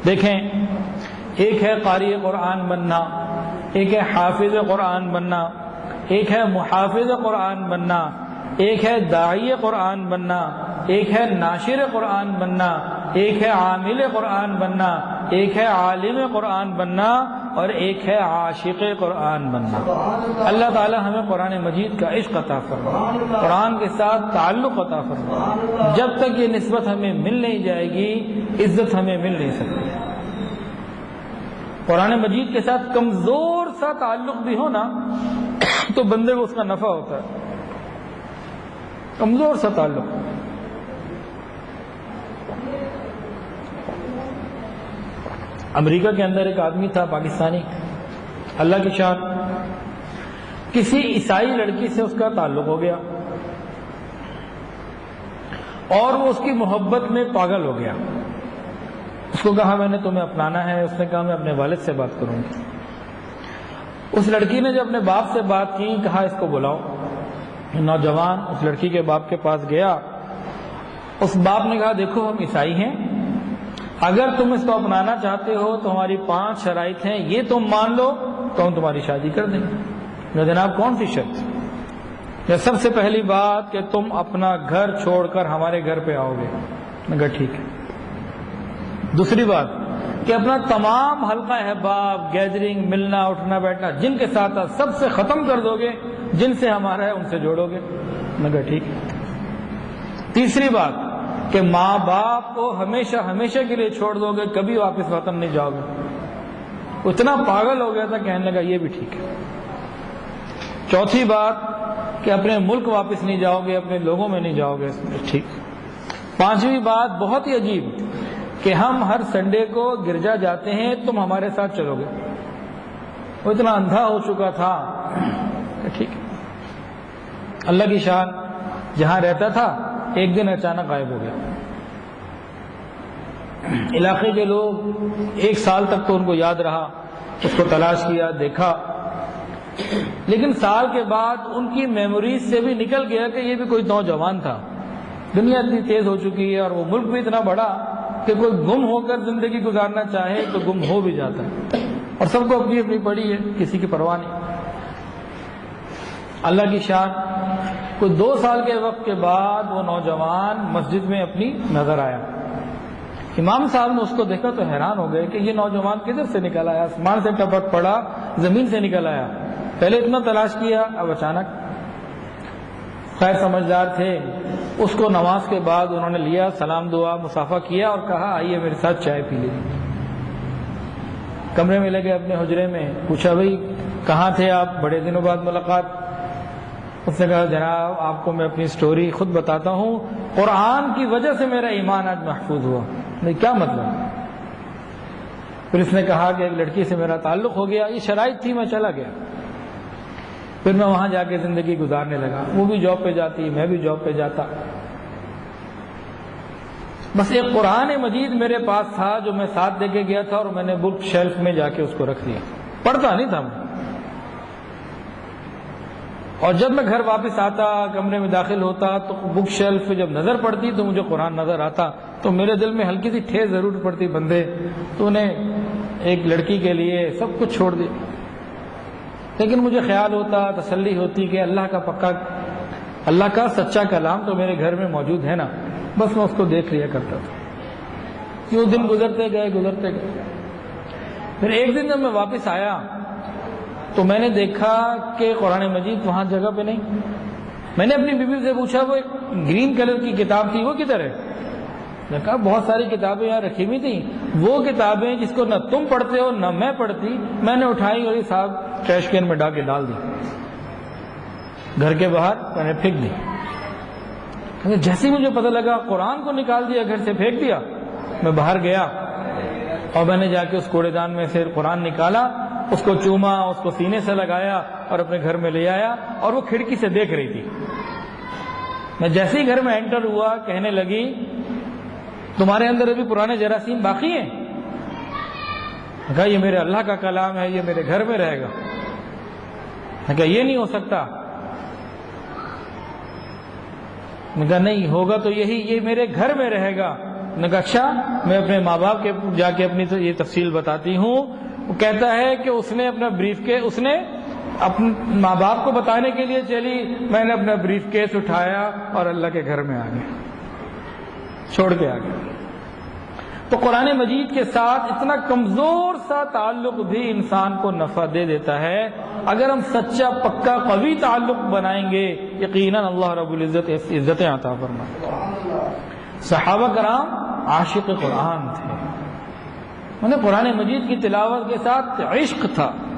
دیکھیں، ایک ہے قاری قرآن بننا، ایک ہے حافظ قرآن بننا، ایک ہے محافظ قرآن بننا، ایک ہے داعی قرآن بننا، ایک ہے ناشر قرآن بننا، ایک ہے عامل قرآن بننا، ایک ہے عالم قرآن بننا، اور ایک ہے عاشق قرآن بننا۔ اللہ تعالی ہمیں قرآن مجید کا عشق عطا فرمائے، قرآن کے ساتھ تعلق عطا فرمائے۔ جب تک یہ نسبت ہمیں مل نہیں جائے گی، عزت ہمیں مل نہیں سکتی۔ قرآن مجید کے ساتھ کمزور سا تعلق بھی ہو نا تو بندے کو اس کا نفع ہوتا ہے، کمزور سا تعلق۔ امریکہ کے اندر ایک آدمی تھا پاکستانی، اللہ کی شان، کسی عیسائی لڑکی سے اس کا تعلق ہو گیا اور وہ اس کی محبت میں پاگل ہو گیا۔ اس کو کہا میں نے تمہیں اپنانا ہے، اس نے کہا میں اپنے والد سے بات کروں گی۔ اس لڑکی نے جب اپنے باپ سے بات کی، کہا اس کو بلاؤ۔ نوجوان اس لڑکی کے باپ کے پاس گیا، اس باپ نے کہا دیکھو ہم عیسائی ہیں، اگر تم اس کو اپنانا چاہتے ہو تو ہماری 5 شرائط ہیں، یہ تم مان لو تو ہم تمہاری شادی کر دیں گے۔ جناب کون سی شرط؟ یہ سب سے پہلی بات کہ تم اپنا گھر چھوڑ کر ہمارے گھر پہ آؤ گے۔ میں کہا ٹھیک ہے۔ دوسری بات کہ اپنا تمام حلقہ احباب، گیدرنگ، ملنا اٹھنا بیٹھنا جن کے ساتھ سب سے ختم کر دو گے، جن سے ہمارا ہے ان سے جوڑو گے۔ میں کہا ٹھیک ہے۔ تیسری بات کہ ماں باپ کو ہمیشہ ہمیشہ کے لیے چھوڑ دو گے، کبھی واپس وطن نہیں جاؤ گے۔ اتنا پاگل ہو گیا تھا، کہنے لگا یہ بھی ٹھیک ہے۔ چوتھی بات کہ اپنے ملک واپس نہیں جاؤ گے، اپنے لوگوں میں نہیں جاؤ گے، ٹھیک۔ پانچویں بات بہت ہی عجیب کہ ہم ہر سنڈے کو گرجا جاتے ہیں، تم ہمارے ساتھ چلو گے۔ وہ اتنا اندھا ہو چکا تھا، ٹھیک ہے۔ اللہ کی شان، جہاں رہتا تھا ایک دن اچانک غائب ہو گیا۔ علاقے کے لوگ 1 سال تک تو ان کو یاد رہا، اس کو تلاش کیا، دیکھا، لیکن سال کے بعد ان کی میموریز سے بھی نکل گیا کہ یہ بھی کوئی نوجوان تھا۔ دنیا اتنی تیز ہو چکی ہے اور وہ ملک بھی اتنا بڑا کہ کوئی گم ہو کر زندگی گزارنا چاہے تو گم ہو بھی جاتا ہے، اور سب کو اپنی اپنی پڑی ہے، کسی کی پرواہ نہیں۔ اللہ کی شان، کوئی 2 سال کے وقت کے بعد وہ نوجوان مسجد میں اپنی نظر آیا۔ امام صاحب نے اس کو دیکھا تو حیران ہو گئے کہ یہ نوجوان کدھر سے نکل آیا، آسمان سے ٹپک پڑا، زمین سے نکل آیا، پہلے اتنا تلاش کیا، اب اچانک۔ خیر سمجھدار تھے، اس کو نماز کے بعد انہوں نے لیا، سلام دعا مصافحہ کیا اور کہا آئیے میرے ساتھ چائے پی لیجیے۔ کمرے میں لے گئے اپنے حجرے میں، پوچھا بھائی کہاں تھے آپ، بڑے دنوں بعد ملاقات۔ اس نے کہا جناب آپ کو میں اپنی سٹوری خود بتاتا ہوں، قرآن کی وجہ سے میرا ایمان آج محفوظ ہوا۔ نہیں کیا مطلب؟ پھر اس نے کہا کہ ایک لڑکی سے میرا تعلق ہو گیا، یہ شرائط تھی، میں چلا گیا، پھر میں وہاں جا کے زندگی گزارنے لگا، وہ بھی جاب پہ جاتی، میں بھی جاب پہ جاتا، بس ایک قرآن مجید میرے پاس تھا جو میں ساتھ دے کے گیا تھا، اور میں نے بک شیلف میں جا کے اس کو رکھ دیا، پڑھتا نہیں تھا میں۔ اور جب میں گھر واپس آتا، کمرے میں داخل ہوتا تو بک شیلف پہ جب نظر پڑتی تو مجھے قرآن نظر آتا، تو میرے دل میں ہلکی سی ٹھیس ضرور پڑتی، بندے تو نے ایک لڑکی کے لیے سب کچھ چھوڑ دیا۔ لیکن مجھے خیال ہوتا، تسلی ہوتی کہ اللہ کا سچا کلام تو میرے گھر میں موجود ہے نا، بس میں اس کو دیکھ لیا کرتا تھا۔ کیوں دن گزرتے گئے۔ پھر ایک دن جب میں واپس آیا تو میں نے دیکھا کہ قرآن مجید وہاں جگہ پہ نہیں۔ میں نے اپنی بیوی سے پوچھا وہ ایک گرین کلر کی کتاب تھی وہ کدھر ہے؟ میں نے کہا بہت ساری کتابیں یہاں رکھی ہوئی تھیں، وہ کتابیں جس کو نہ تم پڑھتے ہو نہ میں پڑھتی، میں نے اٹھائی اور یہ صاحب ٹریش کین میں ڈال کے ڈال دی، گھر کے باہر میں نے پھینک دی۔ جیسے ہی مجھے پتہ لگا قرآن کو نکال دیا، گھر سے پھینک دیا، میں باہر گیا اور میں نے جا کے اس کوڑے دان میں سے قرآن نکالا، اس کو چوما، اس کو سینے سے لگایا اور اپنے گھر میں لے آیا، اور وہ کھڑکی سے دیکھ رہی تھی۔ میں جیسے ہی گھر میں انٹر ہوا کہنے لگی تمہارے اندر ابھی پرانے جراثیم باقی ہیں؟ میں کہا یہ میرے اللہ کا کلام ہے، یہ میرے گھر میں رہے گا۔ میں کہا یہ نہیں ہو سکتا۔ میں کہا نہیں ہوگا تو یہی، یہ میرے گھر میں رہے گا۔ نے کہا اچھا میں اپنے ماں باپ کے جا کے اپنی یہ تفصیل بتاتی ہوں. وہ کہتا ہے کہ اس نے اپنا اس نے اپنے ماں باپ کو بتانے کے لیے چلی, میں نے اپنا بریف کیس اٹھایا اور اللہ کے گھر میں آ گیا, چھوڑ کے آ گیا. تو قرآن مجید کے ساتھ اتنا کمزور سا تعلق بھی انسان کو نفع دے دیتا ہے. اگر ہم سچا پکا قوی تعلق بنائیں گے یقیناً اللہ رب العزت عزتیں عطا فرمائے. صحابہ کرام عاشق قرآن تھے, انہیں قرآن مجید کی تلاوت کے ساتھ عشق تھا.